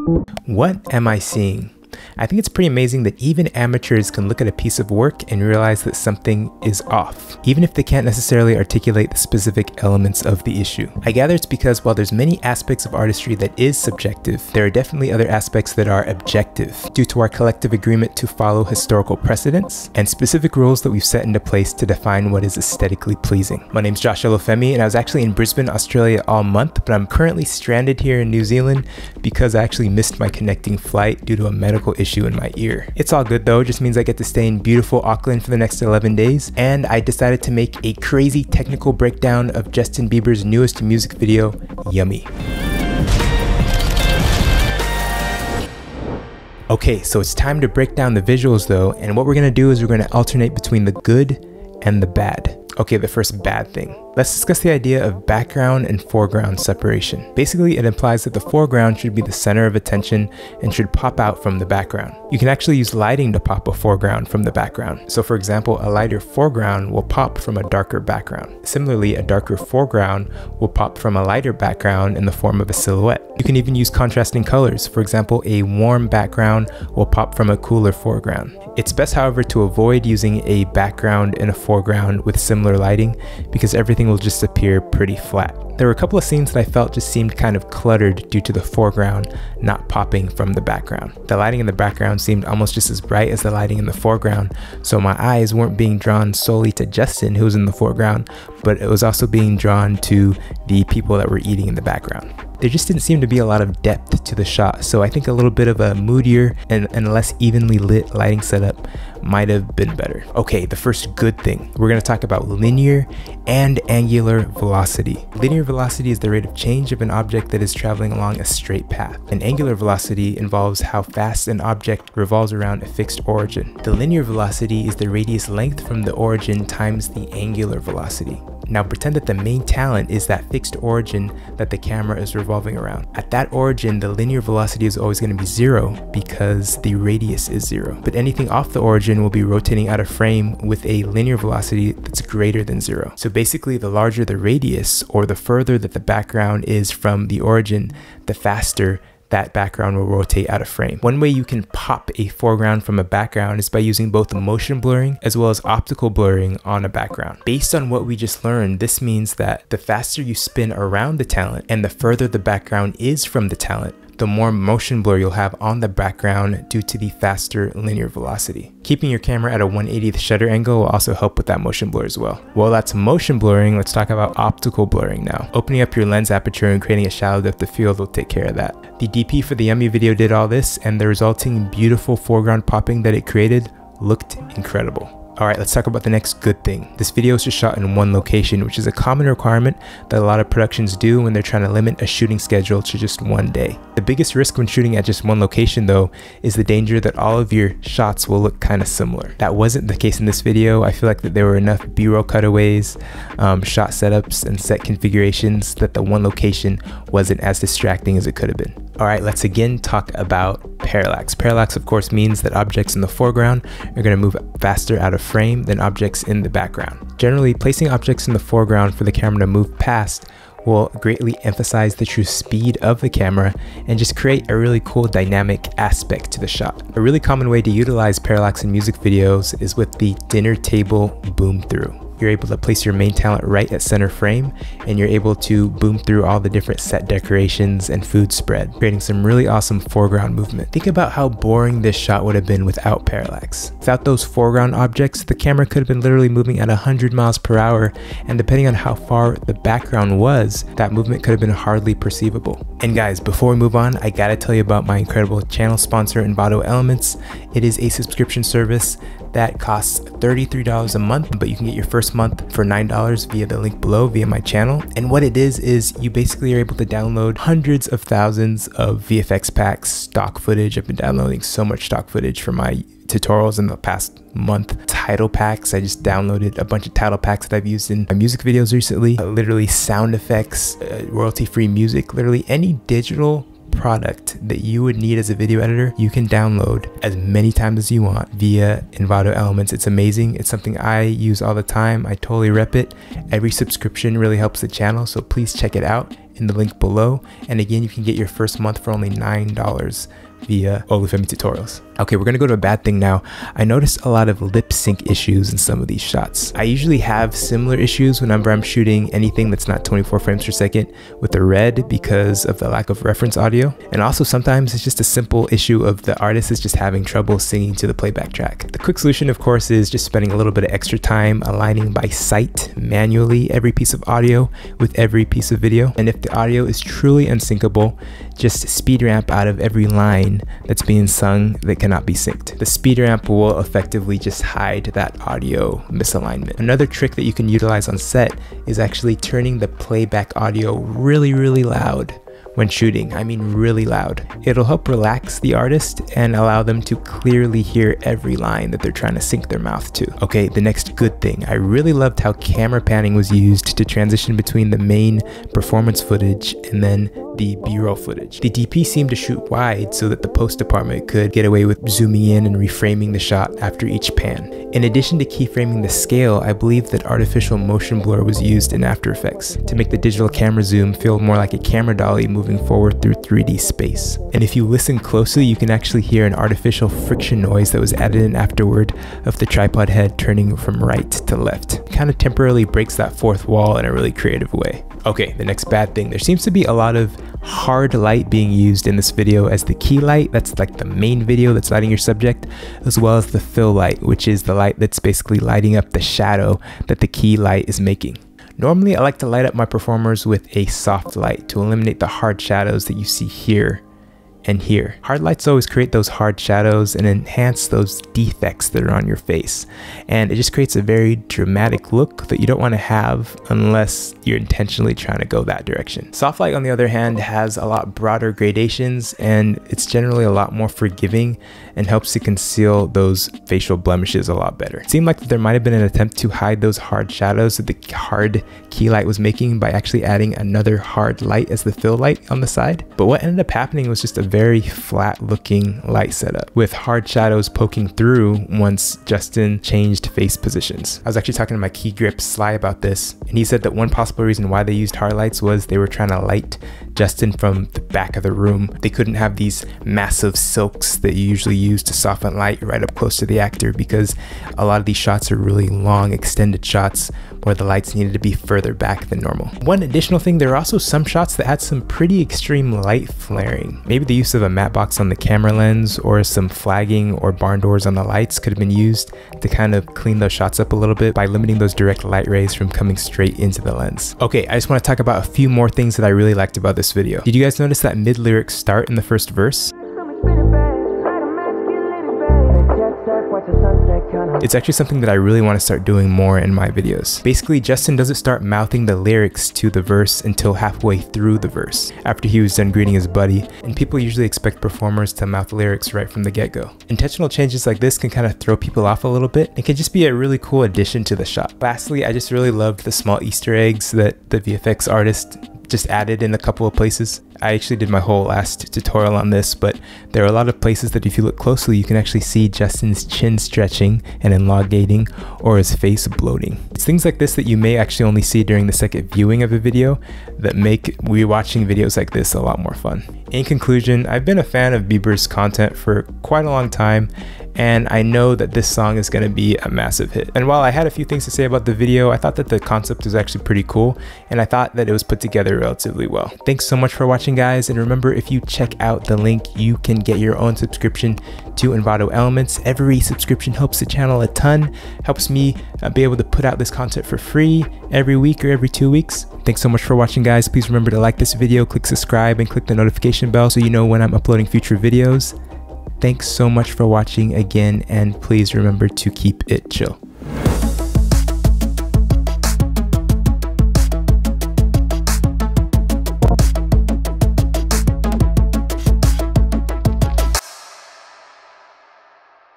What am I seeing? I think it's pretty amazing that even amateurs can look at a piece of work and realize that something is off, even if they can't necessarily articulate the specific elements of the issue. I gather it's because while there's many aspects of artistry that is subjective, there are definitely other aspects that are objective, due to our collective agreement to follow historical precedents and specific rules that we've set into place to define what is aesthetically pleasing. My name's Josh Olufemi, and I was actually in Brisbane, Australia all month, but I'm currently stranded here in New Zealand because I actually missed my connecting flight due to a medical issue in my ear. It's all good though, it just means I get to stay in beautiful Auckland for the next 11 days, and I decided to make a crazy technical breakdown of Justin Bieber's newest music video, Yummy. Okay, so it's time to break down the visuals though, and what we're gonna do is we're gonna alternate between the good and the bad. Okay, the first bad thing. Let's discuss the idea of background and foreground separation. Basically, it implies that the foreground should be the center of attention and should pop out from the background. You can actually use lighting to pop a foreground from the background. So for example, a lighter foreground will pop from a darker background. Similarly, a darker foreground will pop from a lighter background in the form of a silhouette. You can even use contrasting colors. For example, a warm background will pop from a cooler foreground. It's best, however, to avoid using a background and a foreground with similar lighting because everything will just appear pretty flat. There were a couple of scenes that I felt just seemed kind of cluttered due to the foreground not popping from the background. The lighting in the background seemed almost just as bright as the lighting in the foreground, so my eyes weren't being drawn solely to Justin, who was in the foreground, but it was also being drawn to the people that were eating in the background. There just didn't seem to be a lot of depth to the shot, so I think a little bit of a moodier and less evenly lit lighting setup might have been better. Okay, the first good thing. We're going to talk about linear and angular velocity. Linear velocity is the rate of change of an object that is traveling along a straight path. And angular velocity involves how fast an object revolves around a fixed origin. The linear velocity is the radius length from the origin times the angular velocity. Now pretend that the main talent is that fixed origin that the camera is revolving around. At that origin, the linear velocity is always going to be 0 because the radius is 0. But anything off the origin will be rotating out of frame with a linear velocity that's greater than 0. So basically, the larger the radius, or the further that the background is from the origin, the faster that background will rotate out of frame. One way you can pop a foreground from a background is by using both motion blurring as well as optical blurring on a background. Based on what we just learned, this means that the faster you spin around the talent and the further the background is from the talent, the more motion blur you'll have on the background due to the faster linear velocity. Keeping your camera at a 1/80th shutter angle will also help with that motion blur as well. Well, that's motion blurring. Let's talk about optical blurring now. Opening up your lens aperture and creating a shallow depth of field will take care of that. The DP for the Yummy video did all this, and the resulting beautiful foreground popping that it created looked incredible. Alright, let's talk about the next good thing. This video is just shot in one location, which is a common requirement that a lot of productions do when they're trying to limit a shooting schedule to just one day. The biggest risk when shooting at just one location though is the danger that all of your shots will look kind of similar. That wasn't the case in this video. I feel like that there were enough B-roll cutaways, shot setups, and set configurations that the one location wasn't as distracting as it could have been. Alright, let's again talk about parallax. Parallax of course means that objects in the foreground are going to move faster out of frame than objects in the background. Generally, placing objects in the foreground for the camera to move past will greatly emphasize the true speed of the camera and just create a really cool dynamic aspect to the shot. A really common way to utilize parallax in music videos is with the dinner table boom through. You're able to place your main talent right at center frame, and you're able to boom through all the different set decorations and food spread, creating some really awesome foreground movement. Think about how boring this shot would have been without parallax. Without those foreground objects, the camera could have been literally moving at 100 miles per hour, and depending on how far the background was, that movement could have been hardly perceivable. And guys, before we move on, I gotta tell you about my incredible channel sponsor, Envato Elements. It is a subscription service that costs $33 a month, but you can get your first month for $9 via the link below via my channel. And what it is you basically are able to download hundreds of thousands of VFX packs, stock footage. I've been downloading so much stock footage for my tutorials in the past month. Title packs, I just downloaded a bunch of title packs that I've used in my music videos recently. Literally sound effects, royalty-free music, literally any digital product that you would need as a video editor, you can download as many times as you want via Envato Elements. It's amazing. It's something I use all the time. I totally rep it. Every subscription really helps the channel, so please check it out in the link below. And again, you can get your first month for only $9 via Olufemi Tutorials. Okay, we're gonna go to a bad thing now. I noticed a lot of lip sync issues in some of these shots. I usually have similar issues whenever I'm shooting anything that's not 24 frames per second with the red because of the lack of reference audio. And also sometimes it's just a simple issue of the artist is just having trouble singing to the playback track. The quick solution, of course, is just spending a little bit of extra time aligning by sight manually every piece of audio with every piece of video. And if the audio is truly unsyncable, just speed ramp out of every line that's being sung that cannot be synced. The speed ramp will effectively just hide that audio misalignment. Another trick that you can utilize on set is actually turning the playback audio really, really loud when shooting. I mean really loud. It'll help relax the artist and allow them to clearly hear every line that they're trying to sync their mouth to. Okay, the next good thing. I really loved how camera panning was used to transition between the main performance footage and then the B-roll footage. The DP seemed to shoot wide so that the post department could get away with zooming in and reframing the shot after each pan. In addition to keyframing the scale, I believe that artificial motion blur was used in After Effects to make the digital camera zoom feel more like a camera dolly moving forward through 3D space. And if you listen closely, you can actually hear an artificial friction noise that was added in afterward of the tripod head turning from right to left. It kind of temporarily breaks that fourth wall in a really creative way. Okay, the next bad thing. There seems to be a lot of hard light being used in this video as the key light. That's like the main video that's lighting your subject, as well as the fill light, which is the light that's basically lighting up the shadow that the key light is making. Normally, I like to light up my performers with a soft light to eliminate the hard shadows that you see here and here. Hard lights always create those hard shadows and enhance those defects that are on your face. And it just creates a very dramatic look that you don't want to have unless you're intentionally trying to go that direction. Soft light, on the other hand, has a lot broader gradations and it's generally a lot more forgiving and helps to conceal those facial blemishes a lot better. It seemed like there might have been an attempt to hide those hard shadows that the hard key light was making by actually adding another hard light as the fill light on the side. But what ended up happening was just a very flat looking light setup with hard shadows poking through once Justin changed face positions. I was actually talking to my key grip Sly about this, and he said that one possible reason why they used hard lights was they were trying to light Justin from the back of the room. They couldn't have these massive silks that you usually use to soften light right up close to the actor because a lot of these shots are really long extended shots where the lights needed to be further back than normal. One additional thing, there are also some shots that had some pretty extreme light flaring. Maybe the use of a matte box on the camera lens or some flagging or barn doors on the lights could have been used to kind of clean those shots up a little bit by limiting those direct light rays from coming straight into the lens. Okay, I just want to talk about a few more things that I really liked about this video. Did you guys notice that mid-lyric start in the first verse? It's actually something that I really want to start doing more in my videos. Basically, Justin doesn't start mouthing the lyrics to the verse until halfway through the verse, after he was done greeting his buddy, and people usually expect performers to mouth lyrics right from the get-go. Intentional changes like this can kind of throw people off a little bit and can just be a really cool addition to the shot. Lastly, I just really loved the small Easter eggs that the VFX artist just added in a couple of places. I actually did my whole last tutorial on this, but there are a lot of places that if you look closely, you can actually see Justin's chin stretching and elongating or his face bloating. It's things like this that you may actually only see during the second viewing of a video that make rewatching videos like this a lot more fun. In conclusion, I've been a fan of Bieber's content for quite a long time, and I know that this song is going to be a massive hit. And while I had a few things to say about the video, I thought that the concept was actually pretty cool, and I thought that it was put together relatively well. Thanks so much for watching, guys, and remember, if you check out the link, you can get your own subscription to Envato Elements. Every subscription helps the channel a ton, helps me be able to put out this content for free every week or every 2 weeks. Thanks so much for watching, guys. Please remember to like this video, click subscribe, and click the notification bell so you know when I'm uploading future videos. Thanks so much for watching again, and please remember to keep it chill.